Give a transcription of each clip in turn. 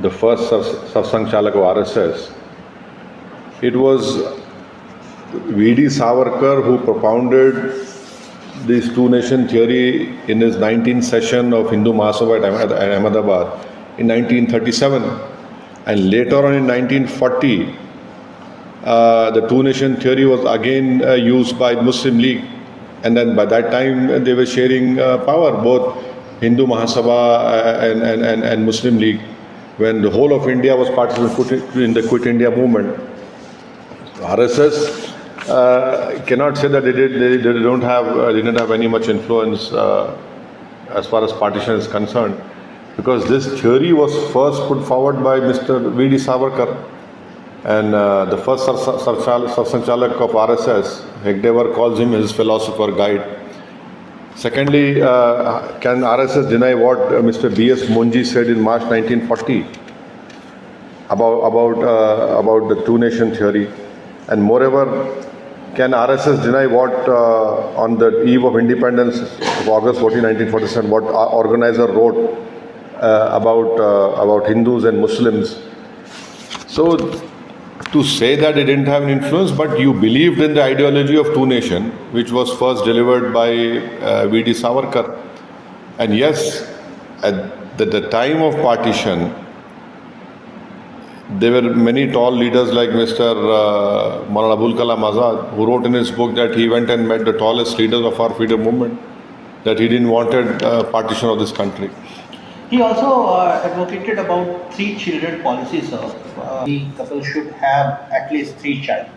the first Satsang Chalak of RSS, it was V.D. Savarkar who propounded this two-nation theory in his 19th session of Hindu Mahasabha at Ahmedabad in 1937. And later on in 1940, the two-nation theory was again used by Muslim League. And then by that time, they were sharing power, both Hindu Mahasabha and Muslim League, when the whole of India was participating in the Quit India movement. RSS cannot say that they didn't have any much influence as far as partition is concerned, because this theory was first put forward by Mr. V.D. Savarkar, and the first Sarsangchalak of RSS, Hegdevar calls him his philosopher guide. Secondly, can RSS deny what Mr. B.S. Monji said in March 1940 about the two-nation theory? And moreover, can RSS deny what on the eve of independence of August 14, 1947, what our organizer wrote about Hindus and Muslims? So, to say that it didn't have an influence, but you believed in the ideology of two-nation, which was first delivered by V.D. Savarkar. And yes, at the time of partition, there were many tall leaders like Mr. Maulana Abul Kalam Azad, who wrote in his book that he went and met the tallest leaders of our freedom movement, that he didn't wanted partition of this country. He also advocated about 3 children policy, sir. The couple should have at least 3 children.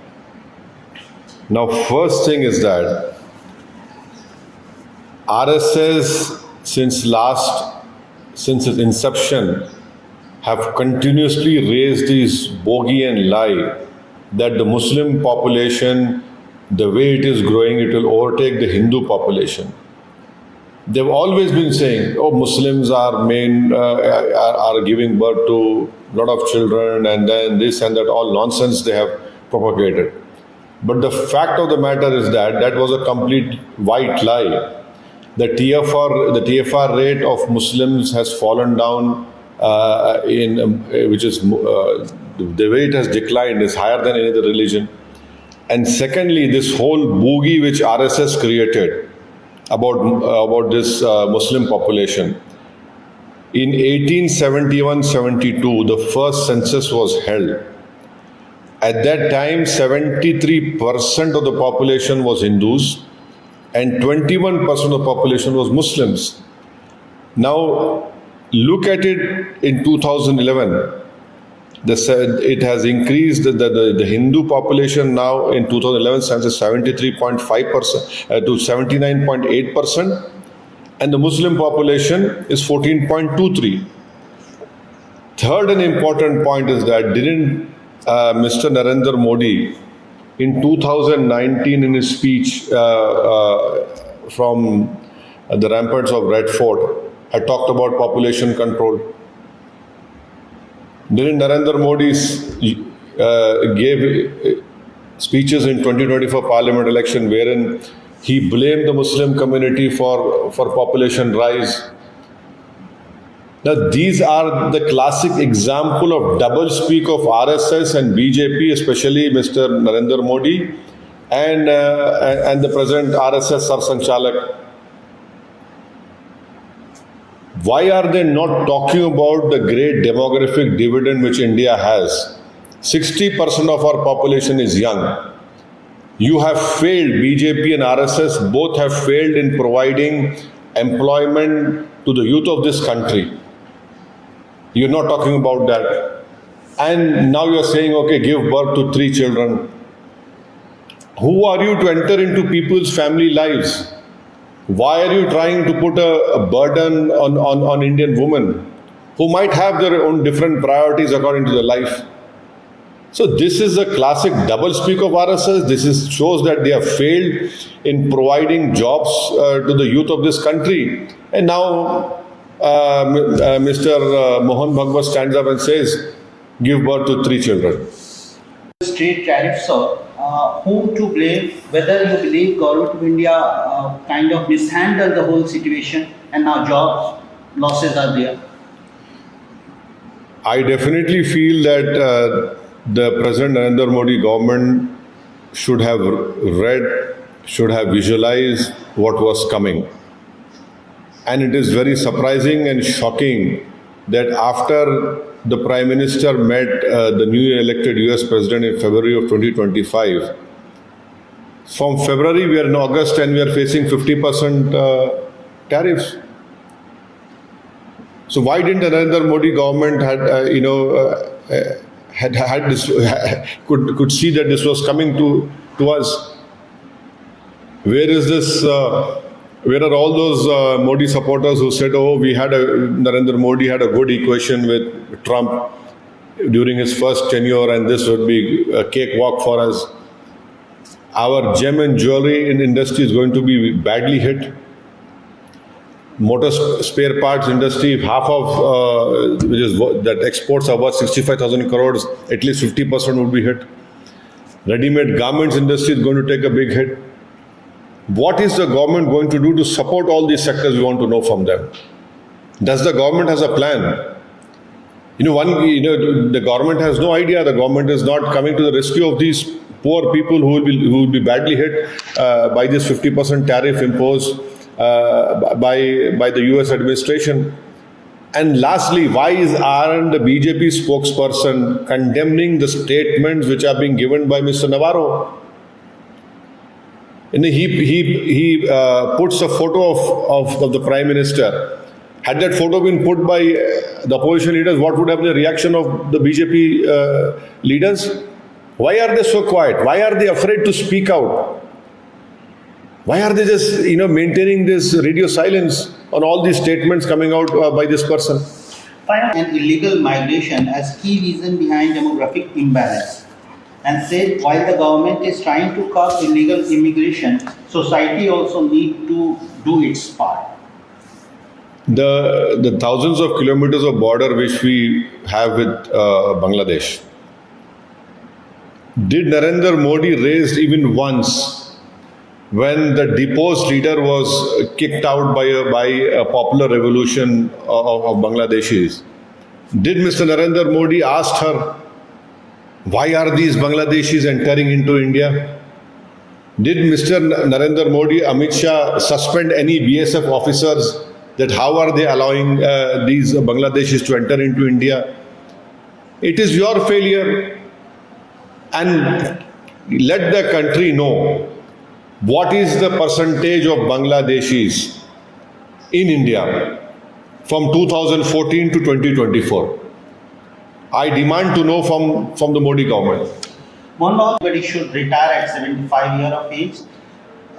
Now, first thing is that RSS since its inception have continuously raised this bogey and lie that the Muslim population, the way it is growing, it will overtake the Hindu population. They've always been saying, oh, Muslims are giving birth to a lot of children, and then this and that, all nonsense they have propagated. But the fact of the matter is that was a complete white lie. The TFR rate of Muslims has fallen down, the way it has declined is higher than any other religion. And secondly, this whole boogie which RSS created about this Muslim population. In 1871-72, the first census was held. At that time, 73% of the population was Hindus and 21% of the population was Muslims. Now, look at it in 2011. It has increased. The Hindu population now in 2011 stands at 73.5% to 79.8%, and the Muslim population is 14.23. Third and important point is that didn't Mr. Narendra Modi in 2019 in his speech from the ramparts of Red Fort had talked about population control? Didn't Narendra Modi gave speeches in 2024 Parliament election wherein he blamed the Muslim community for population rise? Now, these are the classic example of double speak of RSS and BJP, especially Mr. Narendra Modi and the present RSS Sarsangchalak. Why are they not talking about the great demographic dividend which India has? 60% of our population is young. You have failed, BJP and RSS both have failed in providing employment to the youth of this country. You're not talking about that. And now you're saying, okay, give birth to 3 children. Who are you to enter into people's family lives? Why are you trying to put a burden on Indian women who might have their own different priorities according to their life? So this is a classic double speak of RSS. This shows that they have failed in providing jobs to the youth of this country. And now Mr. Mohan Bhagwat stands up and says, give birth to 3 children. State tariffs, sir. Whom to blame? Whether you believe government of India kind of mishandled the whole situation and now job losses are there? I definitely feel that the President Narendra Modi government should have read, should have visualized what was coming. And it is very surprising and shocking that after the Prime Minister met the newly elected US President in February of 2025, from February we are in August and we are facing 50% tariffs. So why didn't the Narendra Modi government had this could see that this was coming to us? Where is this? Where are all those Modi supporters who said, "Oh, Narendra Modi had a good equation with Trump during his first tenure, and this would be a cakewalk for us." Our gem and jewelry industry is going to be badly hit. Motor spare parts industry, half of that exports are worth 65,000 crores, at least 50% would be hit. Ready-made garments industry is going to take a big hit. What is the government going to do to support all these sectors? We want to know from them. Does the government has a plan? The government has no idea. The government is not coming to the rescue of these poor people who will be badly hit by this 50% tariff imposed by the US administration. And lastly, why aren't the BJP spokesperson condemning the statements which are being given by Mr. Navarro? And he puts a photo of the Prime Minister. Had that photo been put by the opposition leaders, what would have been the reaction of the BJP leaders? Why are they so quiet? Why are they afraid to speak out? Why are they just maintaining this radio silence on all these statements coming out by this person? And illegal migration as key reason behind demographic imbalance, and said while the government is trying to curb illegal immigration, society also need to do its part. The thousands of kilometers of border which we have with Bangladesh, did Narendra Modi raised even once when the deposed leader was kicked out by a popular revolution of Bangladeshis? Did Mr. Narendra Modi ask her, why are these Bangladeshis entering into India? Did Mr. Narendra Modi, Amit Shah suspend any BSF officers that how are they allowing these Bangladeshis to enter into India? It is your failure. And let the country know what is the percentage of Bangladeshis in India from 2014 to 2024. I demand to know from the Modi government. Everybody should retire at 75 years of age,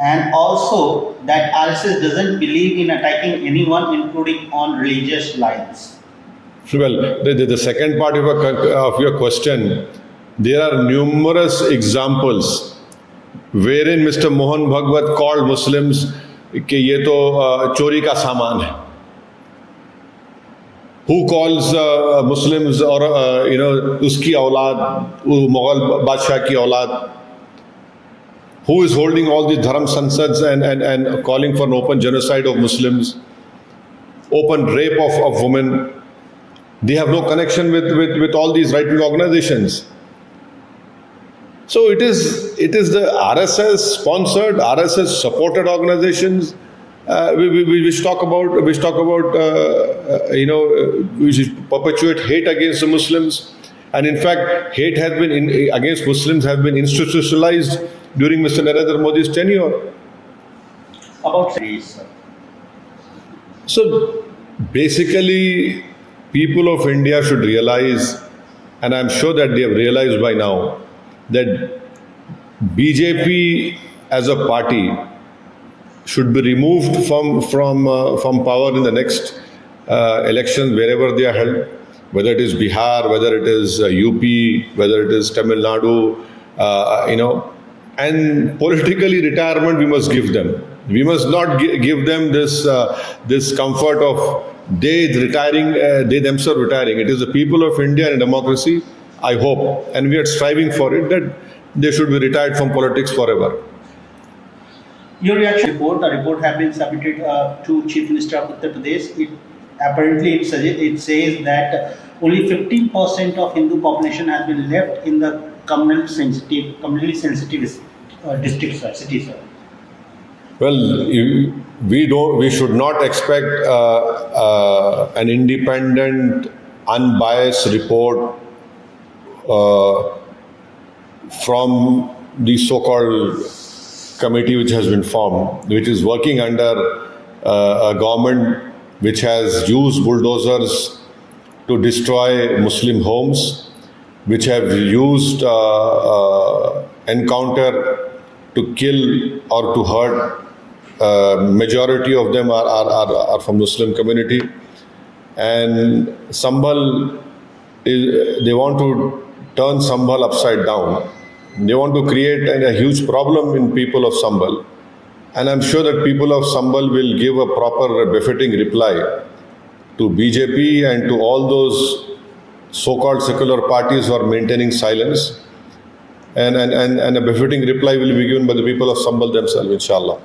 and also that RSS doesn't believe in attacking anyone, including on religious lines. Well, the second part of your question, there are numerous examples wherein Mr. Mohan Bhagwat called Muslims कि ये तो चोरी का सामान है. Who calls Muslims or उसकी औलाद, Mughal बादशाह की औलाद? Who is holding all these dharam sansads and calling for an open genocide of Muslims, open rape of women? They have no connection with all these right-wing organizations. So it is the RSS sponsored, RSS supported organizations which talk about which perpetuate hate against the Muslims, and in fact hate has been against Muslims have been institutionalized during Mr. Narendra Modi's tenure. About race. So basically, people of India should realize, and I'm sure that they have realized by now, that BJP as a party should be removed from power in the next elections wherever they are held, whether it is Bihar, whether it is UP, whether it is Tamil Nadu, and politically retirement we must give them. We must not give them this comfort of they themselves retiring. It is the people of India and democracy, I hope, and we are striving for it, that they should be retired from politics forever. Your reaction report, the report has been submitted to Chief Minister of Uttar Pradesh. It says that only 15% of Hindu population has been left in the communally sensitive districts, sir, cities, sir. Well, we should not expect an independent, unbiased report from the so-called committee which has been formed, which is working under a government which has used bulldozers to destroy Muslim homes, which have used encounter to kill or to hurt. Majority of them are from Muslim community, and Sambhal they want to turn Sambhal upside down. They want to create a huge problem in people of Sambhal, and I'm sure that people of Sambhal will give a proper befitting reply to BJP and to all those so-called secular parties who are maintaining silence, and a befitting reply will be given by the people of Sambhal themselves, inshallah.